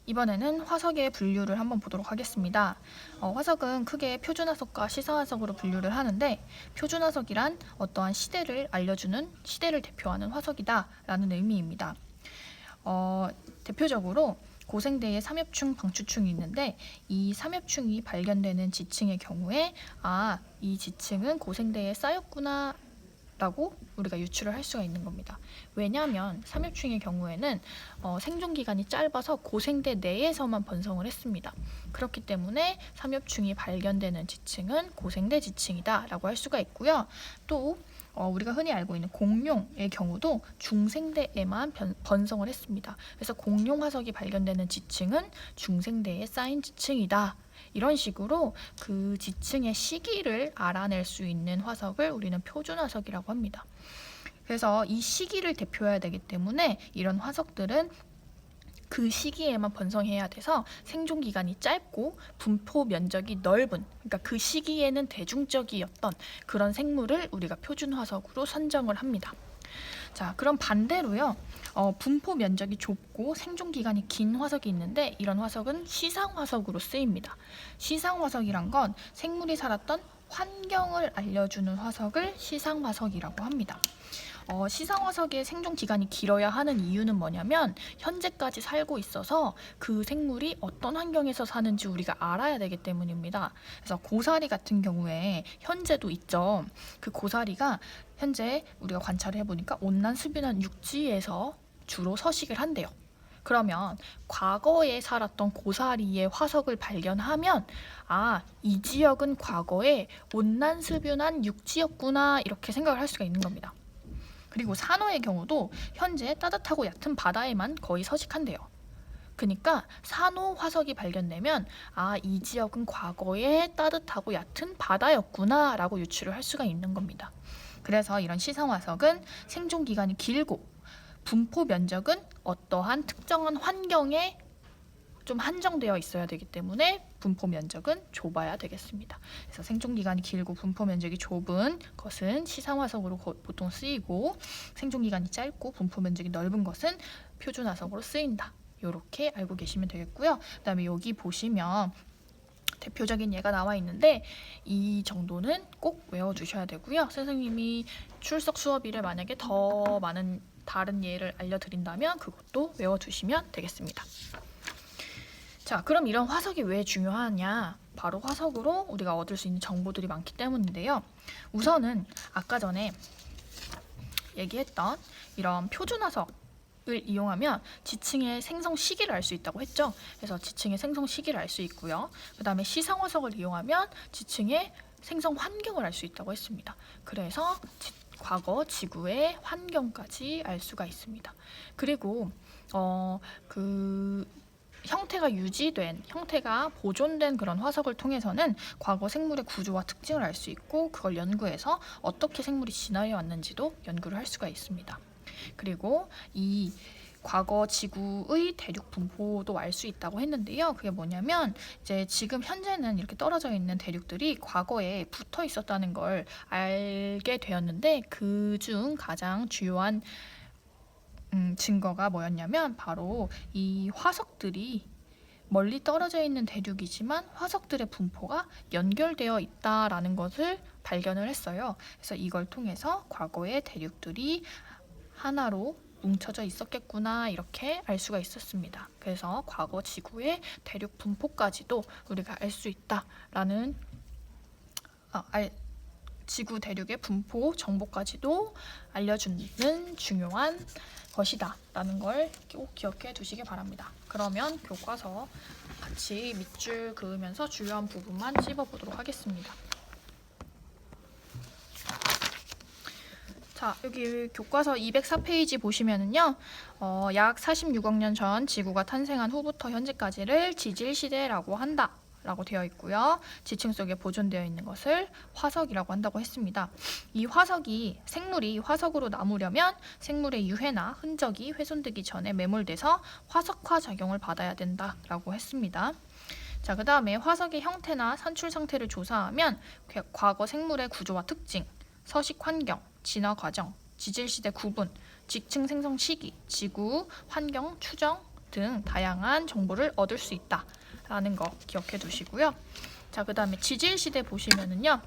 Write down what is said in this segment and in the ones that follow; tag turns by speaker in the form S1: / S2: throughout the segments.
S1: 이번에는 화석의 분류를 한번 보도록 하겠습니다. 화석은 크게 표준화석과 시사화석으로 분류를 하는데, 표준화석이란 어떠한 시대를 알려주는, 시대를 대표하는 화석이다 라는 의미입니다. 대표적으로 고생대에 삼엽충, 방추충이 있는데, 이 삼엽충이 발견되는 지층의 경우에 이 지층은 고생대에 쌓였구나 라고 우리가 유추를 할 수가 있는 겁니다. 왜냐하면 삼엽충의 경우에는 생존 기간이 짧아서 고생대 내에서만 번성을 했습니다. 그렇기 때문에 삼엽충이 발견되는 지층은 고생대 지층이다 라고 할 수가 있고요. 또 우리가 흔히 알고 있는 공룡의 경우도 중생대에만 번성을 했습니다. 그래서 공룡 화석이 발견되는 지층은 중생대에 쌓인 지층이다. 이런 식으로 그 지층의 시기를 알아낼 수 있는 화석을 우리는 표준화석이라고 합니다. 그래서 이 시기를 대표해야 되기 때문에 이런 화석들은 그 시기에만 번성해야 돼서 생존 기간이 짧고 분포 면적이 넓은, 그러니까 그 시기에는 대중적이었던 그런 생물을 우리가 표준화석으로 선정을 합니다. 자, 그럼 반대로요. 분포 면적이 좁고 생존 기간이 긴 화석이 있는데, 이런 화석은 시상화석으로 쓰입니다. 시상화석이란 건 생물이 살았던 환경을 알려주는 화석을 시상화석이라고 합니다. 시상화석의 생존 기간이 길어야 하는 이유는 뭐냐면, 현재까지 살고 있어서 그 생물이 어떤 환경에서 사는지 우리가 알아야 되기 때문입니다. 그래서 고사리 같은 경우에 현재도 있죠. 그 고사리가 현재 우리가 관찰을 해보니까 온난수변한 육지에서 주로 서식을 한대요. 그러면 과거에 살았던 고사리의 화석을 발견하면 이 지역은 과거에 온난수변한 육지였구나, 이렇게 생각을 할 수가 있는 겁니다. 그리고 산호의 경우도 현재 따뜻하고 얕은 바다에만 거의 서식한대요. 그러니까 산호 화석이 발견되면 이 지역은 과거에 따뜻하고 얕은 바다였구나 라고 유추를 할 수가 있는 겁니다. 그래서 이런 시상화석은 생존 기간이 길고 분포 면적은 어떠한 특정한 환경에 좀 한정되어 있어야 되기 때문에 분포 면적은 좁아야 되겠습니다. 그래서 생존 기간이 길고 분포 면적이 좁은 것은 시상화석으로 보통 쓰이고, 생존 기간이 짧고 분포 면적이 넓은 것은 표준화석으로 쓰인다. 이렇게 알고 계시면 되겠고요. 그다음에 여기 보시면 대표적인 예가 나와 있는데, 이 정도는 꼭 외워주셔야 되고요. 선생님이 출석 수업일에 만약에 더 많은 다른 예를 알려드린다면 그것도 외워두시면 되겠습니다. 자, 그럼 이런 화석이 왜 중요하냐? 바로 화석으로 우리가 얻을 수 있는 정보들이 많기 때문인데요. 우선은 아까 전에 얘기했던 이런 표준화석을 이용하면 지층의 생성 시기를 알 수 있다고 했죠. 그래서 지층의 생성 시기를 알 수 있고요. 그 다음에 시상화석을 이용하면 지층의 생성 환경을 알 수 있다고 했습니다. 그래서 과거 지구의 환경까지 알 수가 있습니다. 그리고 형태가 유지된, 형태가 보존된 그런 화석을 통해서는 과거 생물의 구조와 특징을 알 수 있고, 그걸 연구해서 어떻게 생물이 진화해 왔는지도 연구를 할 수가 있습니다. 그리고 이 과거 지구의 대륙 분포도 알 수 있다고 했는데요. 그게 뭐냐면, 이제 지금 현재는 이렇게 떨어져 있는 대륙들이 과거에 붙어 있었다는 걸 알게 되었는데, 그중 가장 주요한 증거가 뭐였냐면, 바로 이 화석들이 멀리 떨어져 있는 대륙이지만 화석들의 분포가 연결되어 있다라는 것을 발견을 했어요. 그래서 이걸 통해서 과거의 대륙들이 하나로 뭉쳐져 있었겠구나, 이렇게 알 수가 있었습니다. 그래서 과거 지구의 대륙 분포까지도 우리가 알 수 있다라는 지구 대륙의 분포 정보까지도 알려주는 중요한 것이다 라는 걸 꼭 기억해 두시기 바랍니다. 그러면 교과서 같이 밑줄 그으면서 주요한 부분만 찝어보도록 하겠습니다. 자, 여기 교과서 204페이지 보시면은요, 약 46억 년 전 지구가 탄생한 후부터 현재까지를 지질시대라고 한다 라고 되어 있고요. 지층 속에 보존되어 있는 것을 화석이라고 한다고 했습니다. 이 화석이, 생물이 화석으로 남으려면 생물의 유해나 흔적이 훼손되기 전에 매몰돼서 화석화 작용을 받아야 된다라고 했습니다. 자, 그 다음에 화석의 형태나 산출 상태를 조사하면 과거 생물의 구조와 특징, 서식 환경, 진화 과정, 지질시대 구분, 지층 생성 시기, 지구 환경 추정 등 다양한 정보를 얻을 수 있다라는 거 기억해 두시고요. 자, 그 다음에 지질시대 보시면은요.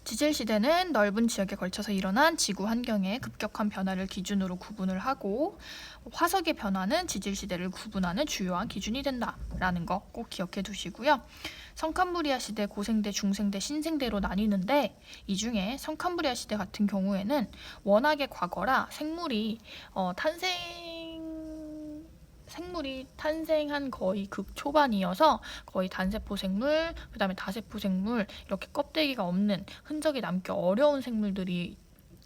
S1: 지질시대는 넓은 지역에 걸쳐서 일어난 지구 환경의 급격한 변화를 기준으로 구분을 하고 화석의 변화는 지질시대를 구분하는 주요한 기준이 된다라는 거 꼭 기억해 두시고요. 성캄브리아 시대, 고생대, 중생대, 신생대로 나뉘는데 이 중에 성캄브리아 시대 같은 경우에는 워낙에 과거라 생물이 탄생한 거의 극초반이어서 거의 단세포 생물, 그 다음에 다세포 생물 이렇게 껍데기가 없는 흔적이 남기 어려운 생물들이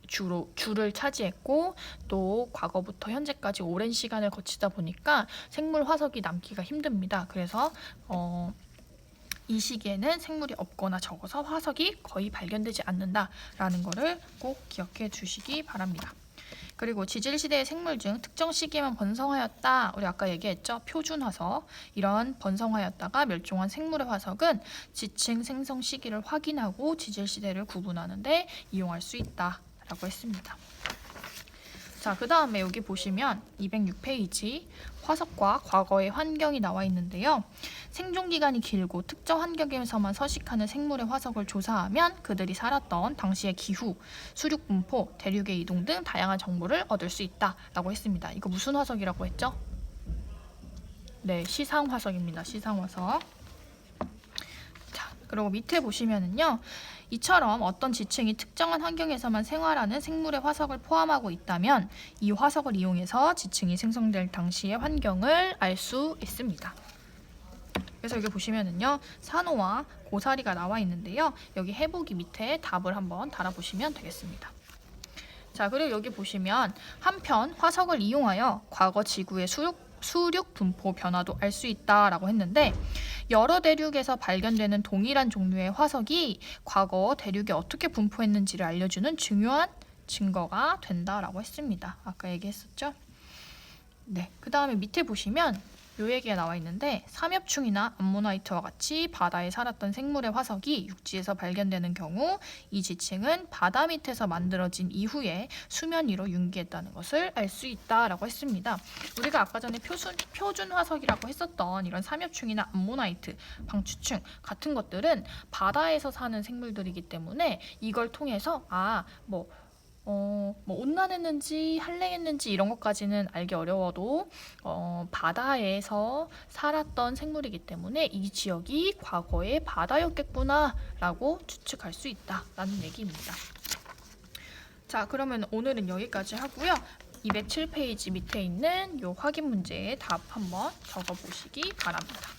S1: 주로 줄을 차지했고 또 과거부터 현재까지 오랜 시간을 거치다 보니까 생물 화석이 남기가 힘듭니다. 그래서 이 시기에는 생물이 없거나 적어서 화석이 거의 발견되지 않는다라는 거를 꼭 기억해 주시기 바랍니다. 그리고 지질시대의 생물 중 특정 시기에만 번성하였다. 우리 아까 얘기했죠. 표준 화석. 이런 번성하였다가 멸종한 생물의 화석은 지층 생성 시기를 확인하고 지질시대를 구분하는 데 이용할 수 있다라고 했습니다. 자, 그 다음에 여기 보시면 206페이지 화석과 과거의 환경이 나와 있는데요. 생존기간이 길고 특정 환경에서만 서식하는 생물의 화석을 조사하면 그들이 살았던 당시의 기후, 수륙 분포, 대륙의 이동 등 다양한 정보를 얻을 수 있다라고 했습니다. 이거 무슨 화석이라고 했죠? 네, 시상화석입니다. 시상화석. 자, 그리고 밑에 보시면은요. 이처럼 어떤 지층이 특정한 환경에서만 생활하는 생물의 화석을 포함하고 있다면 이 화석을 이용해서 지층이 생성될 당시의 환경을 알 수 있습니다. 그래서 여기 보시면은요. 산호와 고사리가 나와 있는데요. 여기 해보기 밑에 답을 한번 달아보시면 되겠습니다. 자, 그리고 여기 보시면 한편 화석을 이용하여 과거 지구의 수륙 분포 변화도 알 수 있다라고 했는데 여러 대륙에서 발견되는 동일한 종류의 화석이 과거 대륙에 어떻게 분포했는지를 알려주는 중요한 증거가 된다라고 했습니다. 아까 얘기했었죠? 네, 그 다음에 밑에 보시면 요 얘기가 나와 있는데 삼엽충이나 암모나이트와 같이 바다에 살았던 생물의 화석이 육지에서 발견되는 경우 이 지층은 바다 밑에서 만들어진 이후에 수면 위로 융기했다는 것을 알 수 있다라고 했습니다. 우리가 아까 전에 표준 화석이라고 했었던 이런 삼엽충이나 암모나이트, 방추충 같은 것들은 바다에서 사는 생물들이기 때문에 이걸 통해서 온난했는지 한랭했는지 이런 것까지는 알기 어려워도 바다에서 살았던 생물이기 때문에 이 지역이 과거에 바다였겠구나라고 추측할 수 있다라는 얘기입니다. 자, 그러면 오늘은 여기까지 하고요. 207페이지 밑에 있는 요 확인 문제의 답 한번 적어보시기 바랍니다.